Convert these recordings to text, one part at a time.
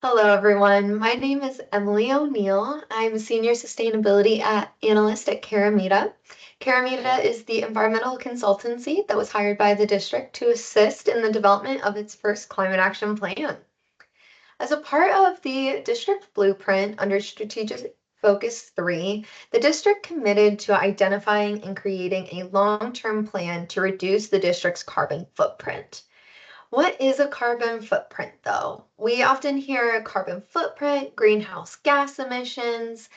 Hello, everyone. My name is Emily O'Neill. I'm a senior sustainability analyst at Keramida. Keramida is the environmental consultancy that was hired by the district to assist in the development of its first climate action plan. As a part of the district blueprint under Strategic Focus 3, the district committed to identifying and creating a long-term plan to reduce the district's carbon footprint. What is a carbon footprint, though? We often hear carbon footprint, greenhouse gas emissions,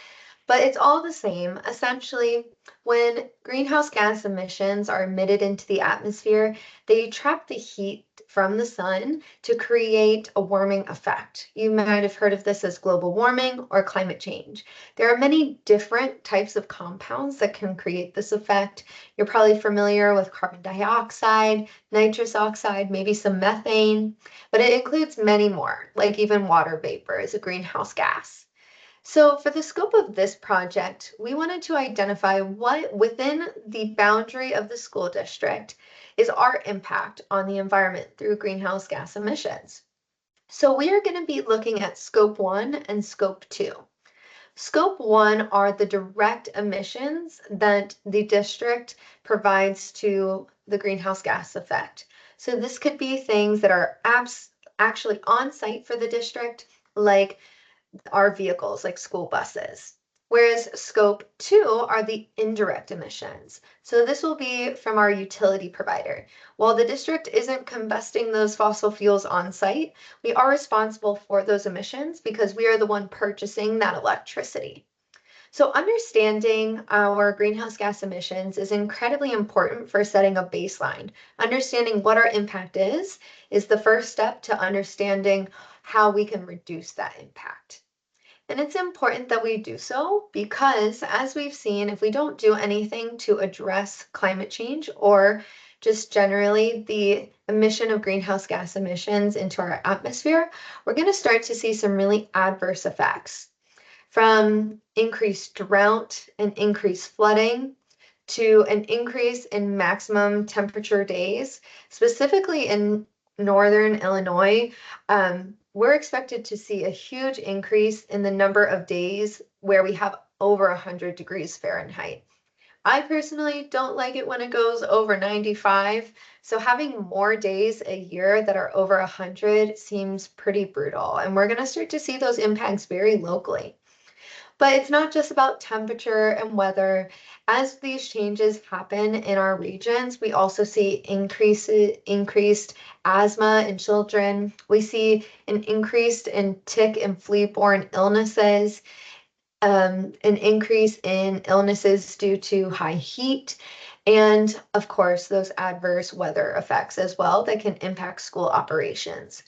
but it's all the same. Essentially, when greenhouse gas emissions are emitted into the atmosphere, they trap the heat from the sun to create a warming effect. You might have heard of this as global warming or climate change. There are many different types of compounds that can create this effect. You're probably familiar with carbon dioxide, nitrous oxide, maybe some methane, but it includes many more, like even water vapor is a greenhouse gas. So for the scope of this project, we wanted to identify what within the boundary of the school district is our impact on the environment through greenhouse gas emissions. So we are going to be looking at scope 1 and scope 2. Scope 1 are the direct emissions that the district provides to the greenhouse gas effect. So this could be things that are actually on site for the district, like our vehicles like school buses. Whereas scope 2 are the indirect emissions. So this will be from our utility provider. While the district isn't combusting those fossil fuels on site, we are responsible for those emissions because we are the one purchasing that electricity. So understanding our greenhouse gas emissions is incredibly important for setting a baseline. Understanding what our impact is the first step to understanding how we can reduce that impact. And it's important that we do so because, as we've seen, if we don't do anything to address climate change or just generally the emission of greenhouse gas emissions into our atmosphere, we're going to start to see some really adverse effects from increased drought and increased flooding to an increase in maximum temperature days, specifically in northern Illinois. We're expected to see a huge increase in the number of days where we have over 100 degrees Fahrenheit. I personally don't like it when it goes over 95, so having more days a year that are over 100 seems pretty brutal, and we're going to start to see those impacts very locally. But it's not just about temperature and weather. As these changes happen in our regions, we also see increased asthma in children. We see an increase in tick and flea-borne illnesses, an increase in illnesses due to high heat, and of course, those adverse weather effects as well that can impact school operations.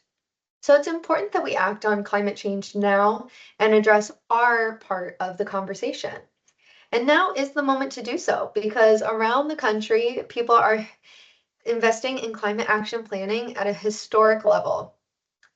So it's important that we act on climate change now and address our part of the conversation. And now is the moment to do so because around the country, people are investing in climate action planning at a historic level.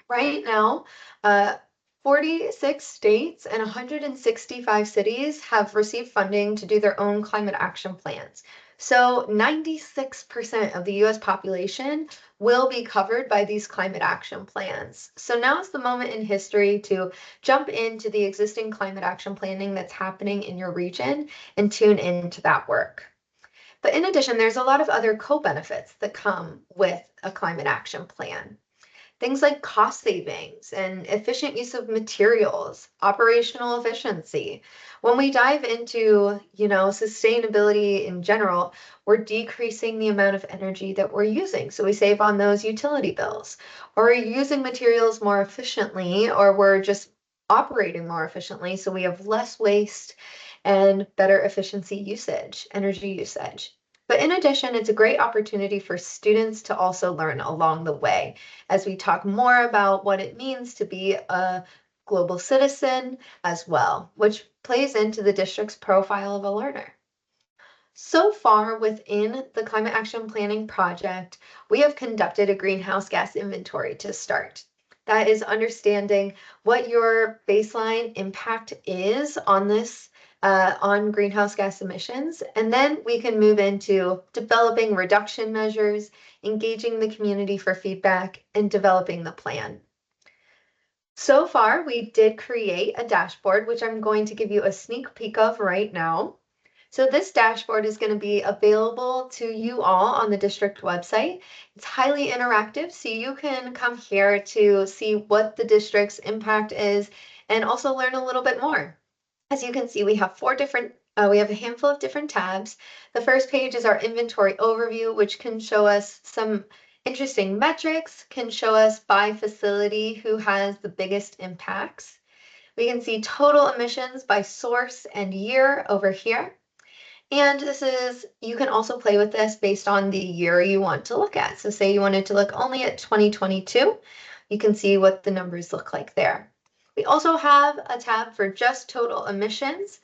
Right now, uh, 46 states and 165 cities have received funding to do their own climate action plans. So 96% of the US population will be covered by these climate action plans. So now is the moment in history to jump into the existing climate action planning that's happening in your region and tune into that work. But in addition, there's a lot of other co-benefits that come with a climate action plan. Things like cost savings and efficient use of materials, operational efficiency. When we dive into, sustainability in general, we're decreasing the amount of energy that we're using. So we save on those utility bills, or we're using materials more efficiently, or we're just operating more efficiently. So we have less waste and better efficiency usage, energy usage. But in addition, it's a great opportunity for students to also learn along the way as we talk more about what it means to be a global citizen as well, which plays into the district's profile of a learner. So far within the Climate Action Planning Project, we have conducted a greenhouse gas inventory to start. That is understanding what your baseline impact is on this on greenhouse gas emissions. And then we can move into developing reduction measures, engaging the community for feedback, and developing the plan. So far, we did create a dashboard, which I'm going to give you a sneak peek of right now. So this dashboard is going to be available to you all on the district website. It's highly interactive, so you can come here to see what the district's impact is and also learn a little bit more. As you can see, we have we have a handful of different tabs. The first page is our inventory overview, which can show us some interesting metrics, can show us by facility who has the biggest impacts. We can see total emissions by source and year over here. And you can also play with this based on the year you want to look at. So say you wanted to look only at 2022, you can see what the numbers look like there. We also have a tab for just total emissions.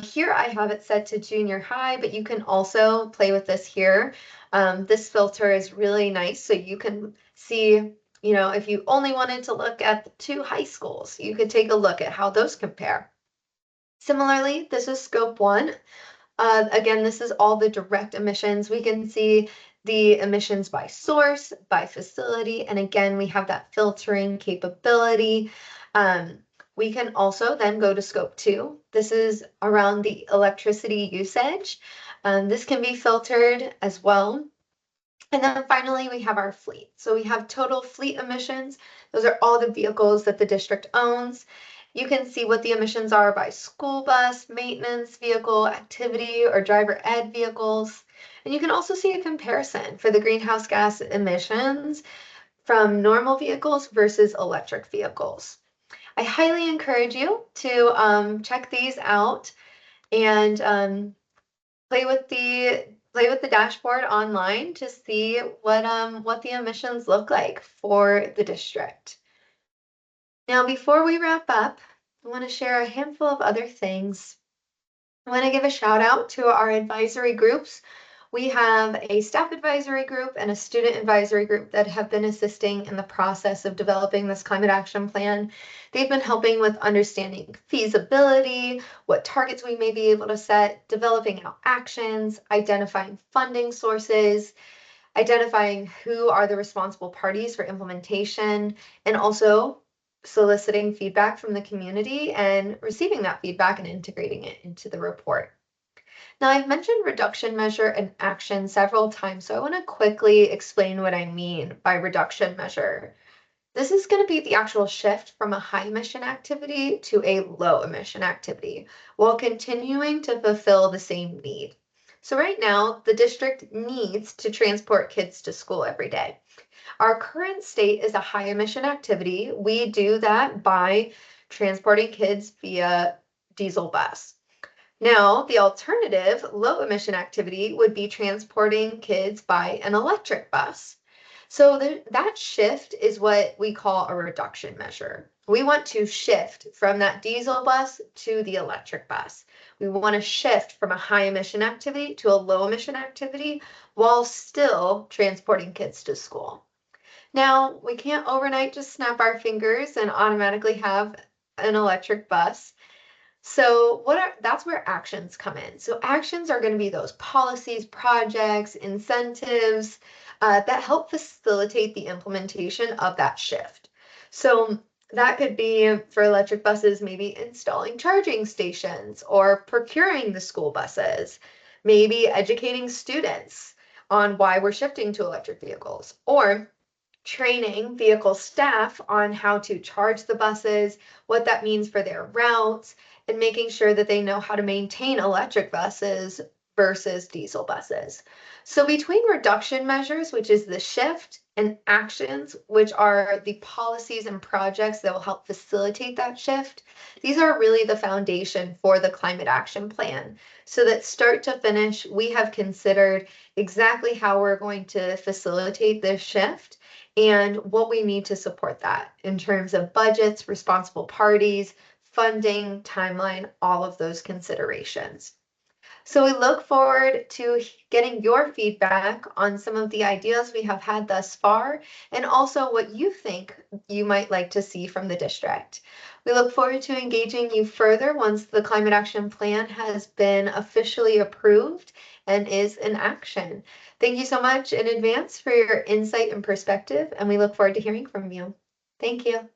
Here I have it set to junior high, but you can also play with this here. This filter is really nice, so you can see, if you only wanted to look at the two high schools, you could take a look at how those compare. Similarly, this is scope 1. Again, this is all the direct emissions. We can see the emissions by source, by facility, and again, we have that filtering capability. We can also then go to scope 2. This is around the electricity usage. This can be filtered as well. And then finally, we have our fleet. So we have total fleet emissions. Those are all the vehicles that the district owns. You can see what the emissions are by school bus, maintenance vehicle, activity, or driver ed vehicles. And you can also see a comparison for the greenhouse gas emissions from normal vehicles versus electric vehicles. I highly encourage you to check these out and play with the dashboard online to see what the emissions look like for the district. Now, before we wrap up, I want to share a handful of other things. I want to give a shout out to our advisory groups. We have a staff advisory group and a student advisory group that have been assisting in the process of developing this climate action plan. They've been helping with understanding feasibility, what targets we may be able to set, developing out actions, identifying funding sources, identifying who are the responsible parties for implementation, and also soliciting feedback from the community and receiving that feedback and integrating it into the report. Now, I've mentioned reduction measure and action several times, so I want to quickly explain what I mean by reduction measure. This is going to be the actual shift from a high emission activity to a low emission activity while continuing to fulfill the same need. So right now, the district needs to transport kids to school every day. Our current state is a high emission activity. We do that by transporting kids via diesel bus. Now, the alternative low emission activity would be transporting kids by an electric bus. So that shift is what we call a reduction measure. We want to shift from that diesel bus to the electric bus. We want to shift from a high emission activity to a low emission activity while still transporting kids to school. Now, we can't overnight just snap our fingers and automatically have an electric bus. So that's where actions come in. So actions are going to be those policies, projects, incentives that help facilitate the implementation of that shift. So that could be for electric buses, maybe installing charging stations or procuring the school buses, maybe educating students on why we're shifting to electric vehicles, or training vehicle staff on how to charge the buses, what that means for their routes, and making sure that they know how to maintain electric buses versus diesel buses. So between reduction measures, which is the shift, and actions, which are the policies and projects that will help facilitate that shift, these are really the foundation for the climate action plan. So that start to finish, we have considered exactly how we're going to facilitate this shift and what we need to support that in terms of budgets, responsible parties, funding, timeline, all of those considerations. So we look forward to getting your feedback on some of the ideas we have had thus far, and also what you think you might like to see from the district. We look forward to engaging you further once the Climate Action Plan has been officially approved and is in action. Thank you so much in advance for your insight and perspective, and we look forward to hearing from you. Thank you.